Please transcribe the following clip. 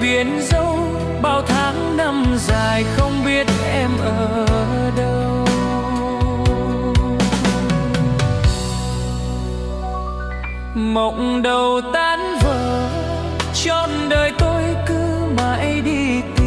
biển dâu, bao tháng năm dài không biết em ở đâu. Mộng đầu tan vỡ, trọn đời tôi cứ mãi đi tìm